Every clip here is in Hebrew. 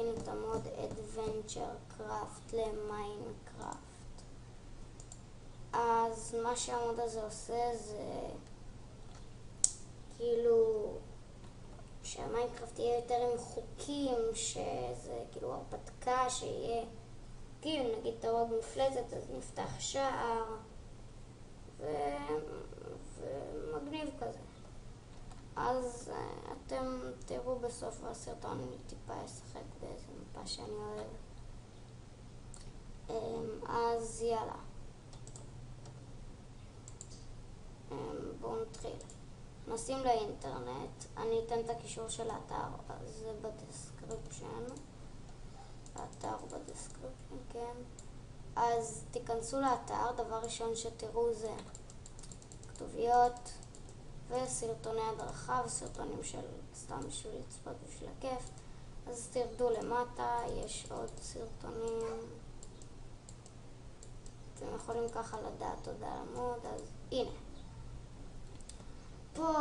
להכין את המוד Adventure Craft למיינקראפט. אז מה שהמוד הזה עושה זה כאילו שהמיינקראפט יהיה יותר עם חוקים, שזה כאילו הרפתקה, שיהיה כאילו נגיד תרוג מפלצת אז נפתח שער ומגניב כזה. אז אתם תראו בסוף הסרטון, אני טיפה אשחק באיזה מפה שאני אוהב. אז יאללה, בואו נתחיל. נשים לאינטרנט, אני אתן את הקישור של האתר, זה בדסקריפשן. האתר בדסקריפשן, כן. אז תיכנסו לאתר, דבר ראשון שתראו זה כתוביות וסרטוני הדרכה וסרטונים של סתם בשביל לצפות בשביל הכיף. אז תרדו למטה, יש עוד סרטונים. אתם יכולים ככה לדעת תודה על המוד, אז הנה. פה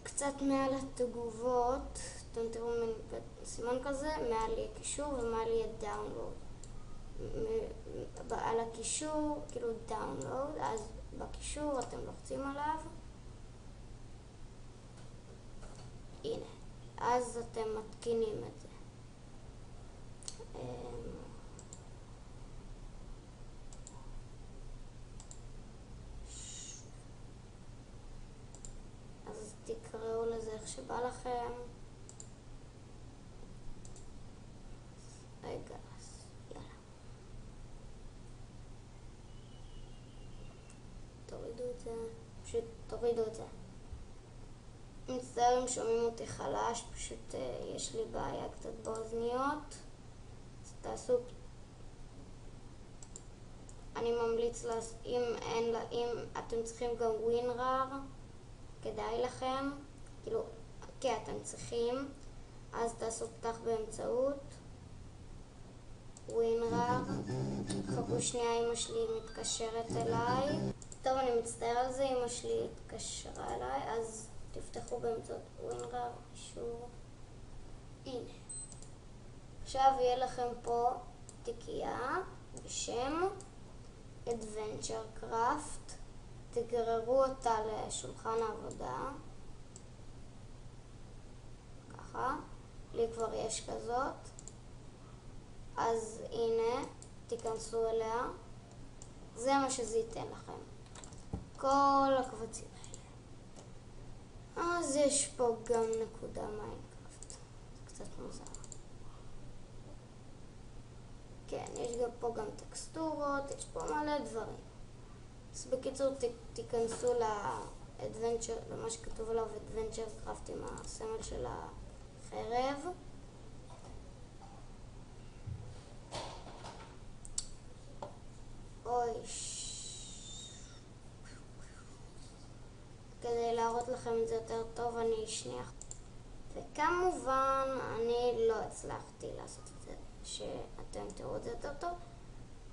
קצת מעל התגובות, אתם תראו סימן כזה, מעל לי קישור ומעל לי דאונלוד. על הקישור, כאילו דאונלוד, אז בקישור אתם לוחצים עליו. הנה, אז אתם מתקינים את זה. אז תקראו לזה איך שבא לכם. רגע, אז יאללה. תורידו את זה, פשוט תורידו את זה. מצטער אם שומעים אותי חלש, פשוט יש לי בעיה קצת באוזניות. אז תעשו, אני ממליץ, אם אתם צריכים גם WinRAR, כדאי לכם, כאילו, כן, אתם צריכים, אז תעשו פתח באמצעות WinRAR. חכו שנייה, אמא שלי מתקשרת אליי. טוב, אני מצטער על זה, אמא שלי התקשרה אליי, אז תפתחו באמצעות WinRAR, אישור. הנה. עכשיו יהיה לכם פה תיקייה בשם Adventure Craft. תגררו אותה לשולחן העבודה. ככה. לי כבר יש כזאת. אז הנה, תיכנסו אליה. זה מה שזה ייתן לכם. כל הקבצים. אז יש פה גם נקודה מיינקראפט, זה קצת מוזר. כן, יש גם פה גם טקסטורות, יש פה מלא דברים. אז בקיצור תיכנסו ל-Adventure, למה שכתוב עליו Adventure Craft עם הסמל של החרב. אוי, כדי להראות לכם את זה יותר טוב, אני שנייה. וכמובן, אני לא הצלחתי לעשות את זה, שאתם תראו את זה יותר טוב.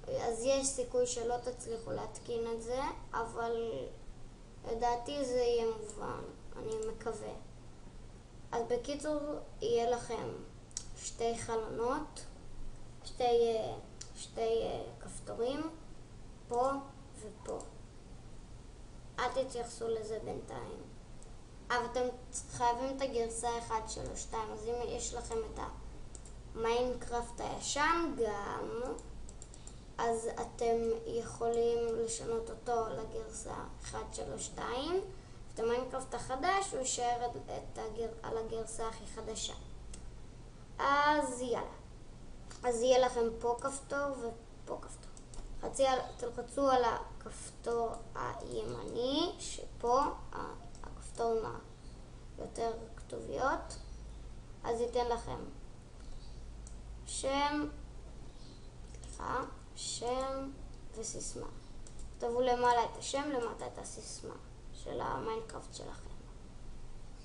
אז יש סיכוי שלא תצליחו להתקין את זה, אבל לדעתי זה יהיה מובן, אני מקווה. אז בקיצור, יהיה לכם שתי חלונות, שתי כפתורים, פה ופה. אל תתייחסו לזה בינתיים. אבל אתם חייבים את הגרסה 1.3.2, אז אם יש לכם את המיינקראפט הישן גם, אז אתם יכולים לשנות אותו לגרסה 1.3.2, ואת המיינקראפט החדש הוא יישאר על הגרסה הכי חדשה. אז יאללה. אז יהיה לכם פה כפתור ופה כפתור. תלחצו על הכפתור הימני, שפה הכפתור עם יותר כתוביות, אז ייתן לכם שם וסיסמה. תכתבו למעלה את השם, למטה את הסיסמה של המיינקראפט שלכם.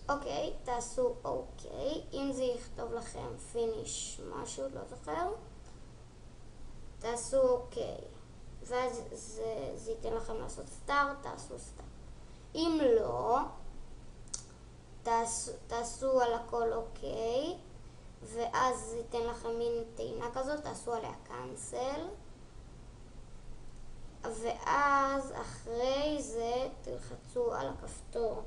אוקיי, תעשו אוקיי. אם זה יכתוב לכם פיניש משהו, לא זוכר, תעשו אוקיי. ואז זה ייתן לכם לעשות סטארט, תעשו סטארט. אם לא, תעשו על הכל אוקיי, ואז זה ייתן לכם מין טעינה כזאת, תעשו עליה קאנסל. ואז אחרי זה תלחצו על הכפתור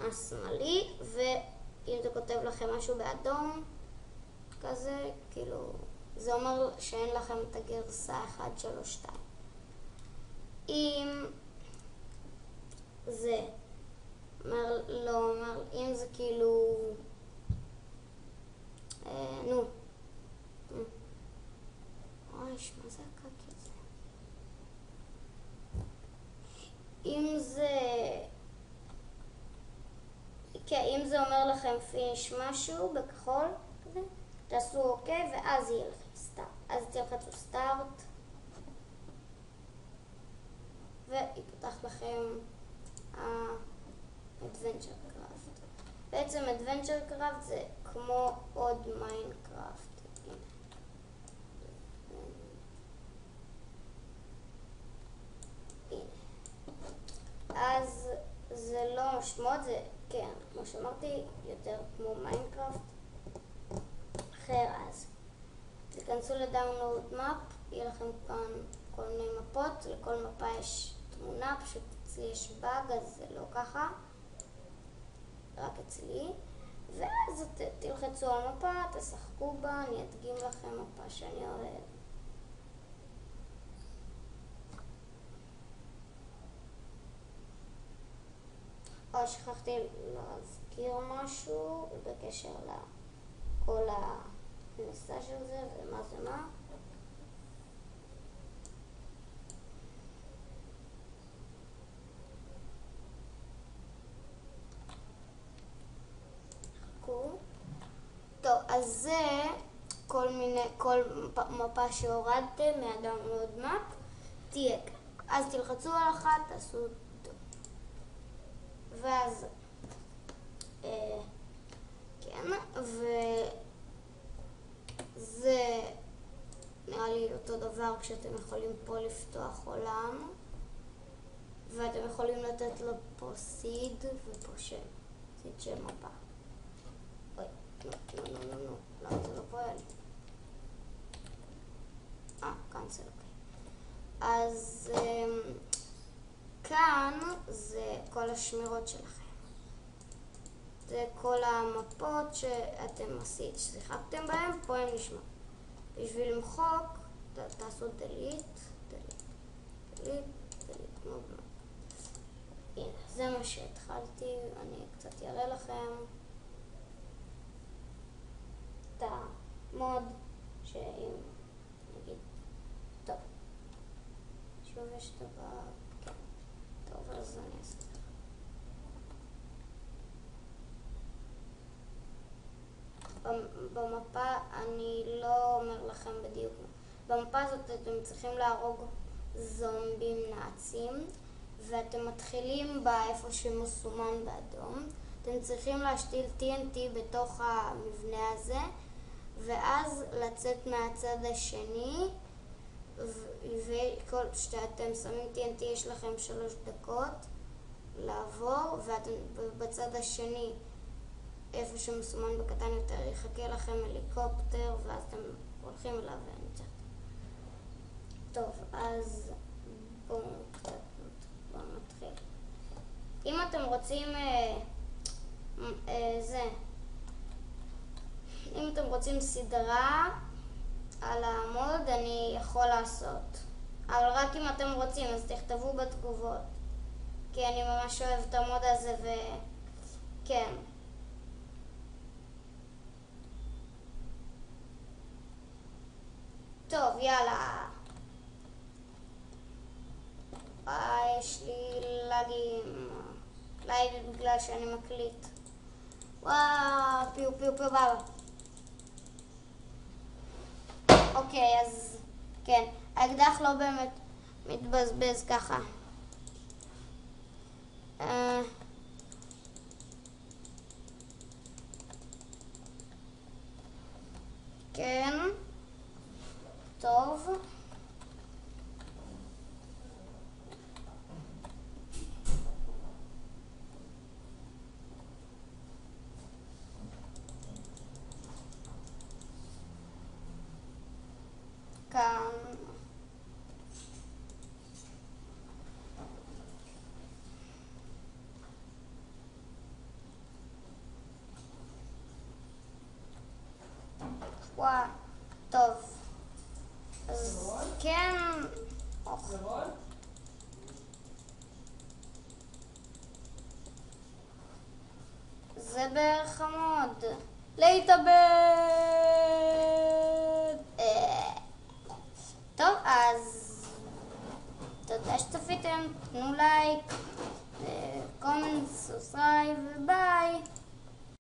השמאלי, ואם זה כותב לכם משהו באדום כזה, כאילו זה אומר שאין לכם את הגרסה 1.3.2. אם זה אם זה כאילו אוי, מה זה הקקי הזה? אם זה אומר לכם פיניש משהו בכחול כזה, תעשו אוקיי, ואז יהיה לכם סטארט. אז תלחצו סטארט, ויפתח לכם Adventure Craft. בעצם Adventure Craft זה כמו עוד מיינקראפט. אז זה לא משמעות, זה כן, כמו שאמרתי, יותר כמו מיינקראפט אחר. אז תיכנסו לדאונלוד מאפ, יהיה לכם כאן כל מיני מפות, לכל מפה יש תמונה, פשוט אצלי יש באג, אז זה לא ככה, רק אצלי. ואז תלחצו על מפה, תשחקו בה, אני אדגים לכם מפה שאני אוהב. או שכחתי להזכיר משהו בקשר לכל הכניסה של זה ומה זה מה. טוב, אז זה כל מפה שהורדתם מהדאונלוד מאפ תהיה. אז תלחצו על אחת, תעשו ואז כן, וזה נראה לי אותו דבר כשאתם יכולים פה לפתוח עולם, ואתם יכולים לתת לו פה סיד ופה שם, סיד של מפה. אוי, לא, למה זה לא פועל? קאנסל, אוקיי. אז כאן זה כל השמירות שלכם. זה כל המפות שאתם שיחקתם בהן, פה הם נשמעות. בשביל למחוק, תעשו delete, כמו במאפ. הנה, זה מה שהתחלתי, אני קצת אראה לכם את המוד, שאם נגיד, טוב, שוב יש דבר, כן, טוב, אז אני אעשה לך. במפה אני לא אומר לכם בדיוק. במפה הזאת אתם צריכים להרוג זומבים נאצים, ואתם מתחילים באיפה שמסומן באדום. אתם צריכים להשתיל TNT בתוך המבנה הזה, ואז לצאת מהצד השני, וכל שאתם שמים TNT יש לכם 3 דקות לעבור, ובצד השני איפה שמסומן בקטן יותר יחכה לכם הליקופטר, ואז אתם הולכים אליו ונצחתם. טוב, אז בואו נתחיל. אם אתם רוצים אם אתם רוצים סדרה על המוד, אני יכול לעשות, אבל רק אם אתם רוצים, אז תכתבו בתגובות, כי אני ממש אוהב את המוד הזה. וכן, טוב, יאללה. יש לי לייב בגלל שאני מקליט. וואו, פיו בבא. אוקיי, אז כן, האקדח לא באמת מתבזבז ככה. כן, טוב. וואה, טוב. אז כן... זה בערך המוד. להתאבד! טוב, אז תודה שצפיתם, תנו לייק, קומנט, סובסקרייב וביי!